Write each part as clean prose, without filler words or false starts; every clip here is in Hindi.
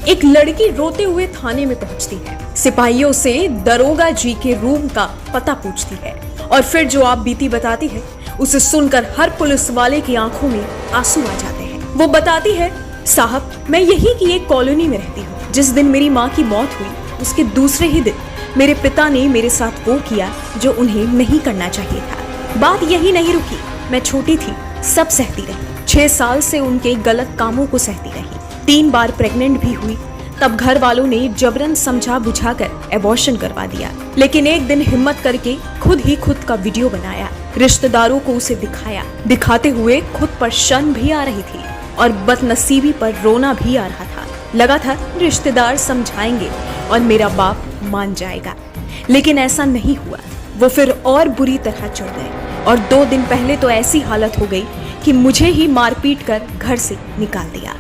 एक लड़की रोते हुए थाने में पहुंचती है। सिपाहियों से दरोगा जी के रूम का पता पूछती है और फिर जो आप बीती बताती है उसे सुनकर हर पुलिस वाले की आंखों में आंसू आ जाते हैं। वो बताती है, साहब मैं यही की एक कॉलोनी में रहती हूँ। जिस दिन मेरी माँ की मौत हुई उसके दूसरे ही दिन मेरे पिता ने मेरे साथ वो किया जो उन्हें नहीं करना चाहिए था। बात यही नहीं रुकी, मैं छोटी थी, सब सहती रही। 6 साल से उनके गलत कामों को सहती रही। 3 बार प्रेग्नेंट भी हुई। तब घर वालों ने जबरन समझा बुझाकर एबॉर्शन करवा दिया। लेकिन एक दिन हिम्मत करके खुद ही खुद का वीडियो बनाया, रिश्तेदारों को उसे दिखाया। दिखाते हुए खुद पर शर्म भी आ रही थी और बदनसीबी पर रोना भी आ रहा था। लगा था रिश्तेदार समझाएंगे और मेरा बाप मान जाएगा, लेकिन ऐसा नहीं हुआ। वो फिर और बुरी तरह चढ़ गए और 2 दिन पहले तो ऐसी हालत हो गई कि मुझे ही मारपीट कर घर से निकाल दिया।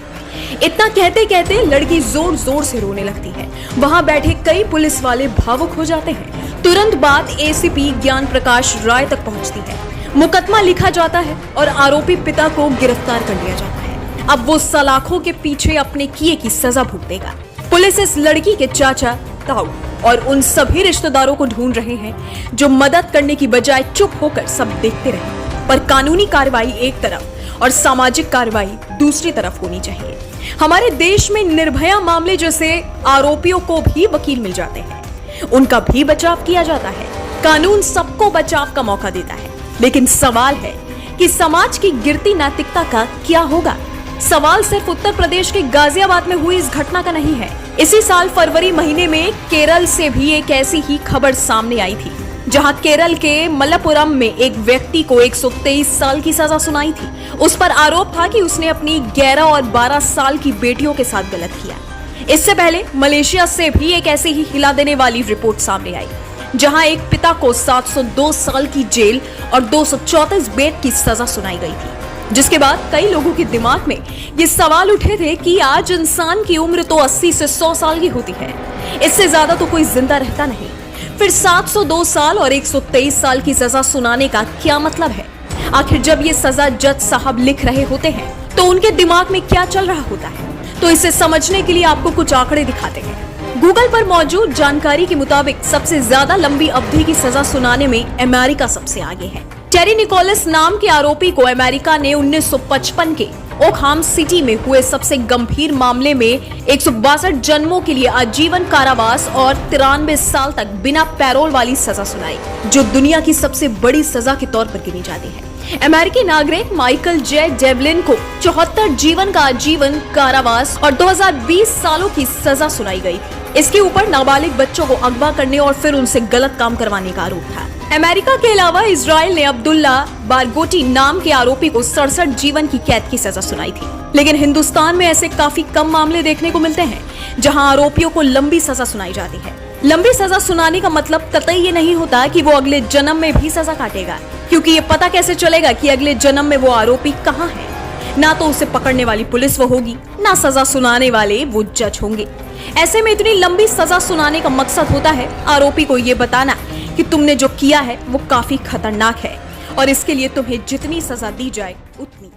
इतना कहते कहते लड़की जोर जोर से रोने लगती है। वहां बैठे कई पुलिस वाले भावुक हो जाते हैं। तुरंत बात एसीपी ज्ञान प्रकाश राय तक पहुंचती है। मुकदमा लिखा जाता है और आरोपी पिता को गिरफ्तार कर लिया जाता है। अब वो सलाखों के पीछे अपने किए की सजा भुगतेगा। पुलिस इस लड़की के चाचा, ताऊ और उन सभी रिश्तेदारों को ढूंढ रहे हैं जो मदद करने की बजाय चुप होकर सब देखते रहे। पर कानूनी कार्रवाई एक तरफ और सामाजिक कार्रवाई दूसरी तरफ होनी चाहिए। हमारे देश में निर्भया मामले जैसे आरोपियों को भी वकील मिल जाते हैं, उनका भी बचाव किया जाता है। कानून सबको बचाव का मौका देता है, लेकिन सवाल है कि समाज की गिरती नैतिकता का क्या होगा। सवाल सिर्फ उत्तर प्रदेश के गाजियाबाद में हुई इस घटना का नहीं है। इसी साल फरवरी महीने में केरल से भी एक ऐसी ही खबर सामने आई थी, जहां केरल के मलप्पुरम में एक व्यक्ति को 123 साल की सजा सुनाई थी। उस पर आरोप था कि उसने अपनी 11 और 12 साल की बेटियों के साथ गलत किया। इससे पहले मलेशिया से भी एक ऐसी ही हिला देने वाली रिपोर्ट सामने आई, जहां एक पिता को 702 साल की जेल और 234 बेट की सजा सुनाई गई थी। जिसके बाद कई लोगों के दिमाग में ये सवाल उठे थे कि आज इंसान की उम्र तो 80 से 100 साल की होती है, इससे ज्यादा तो कोई जिंदा रहता नहीं। फिर 702 साल और 123 साल की सजा सुनाने का क्या मतलब है? आखिर जब ये सजा जज साहब लिख रहे होते हैं तो उनके दिमाग में क्या चल रहा होता है? तो इसे समझने के लिए आपको कुछ आंकड़े दिखाते हैं। गूगल पर मौजूद जानकारी के मुताबिक सबसे ज्यादा लंबी अवधि की सजा सुनाने में अमेरिका सबसे आगे है। टेरी निकोलस नाम के आरोपी को अमेरिका ने 1955 के ओकहाम सिटी में हुए सबसे गंभीर मामले में 162 जन्मों के लिए आजीवन कारावास और 93 साल तक बिना पैरोल वाली सजा सुनाई, जो दुनिया की सबसे बड़ी सजा के तौर पर गिनी जाती है। अमेरिकी नागरिक माइकल जे डेवलिन को 74 जीवन का आजीवन कारावास और 2020 सालों की सजा सुनाई गई थी। इसके ऊपर नाबालिग बच्चों को अगवा करने और फिर उनसे गलत काम करवाने का आरोप था। अमेरिका के अलावा इजराइल ने अब्दुल्ला बारगोटी नाम के आरोपी को 67 जीवन की कैद की सजा सुनाई थी। लेकिन हिंदुस्तान में ऐसे काफी कम मामले देखने को मिलते हैं जहां आरोपियों को लंबी सजा सुनाई जाती है। लंबी सजा सुनाने का मतलब कतई ये नहीं होता कि वो अगले जन्म में भी सजा काटेगा, क्योंकि ये पता कैसे चलेगा कि अगले जन्म में वो आरोपी कहाँ है? ना तो उसे पकड़ने वाली पुलिस वो होगी, ना सजा सुनाने वाले वो जज होंगे। ऐसे में इतनी लंबी सजा सुनाने का मकसद होता है आरोपी को ये बताना कि तुमने जो किया है वो काफी खतरनाक है और इसके लिए तुम्हें जितनी सजा दी जाए उतनी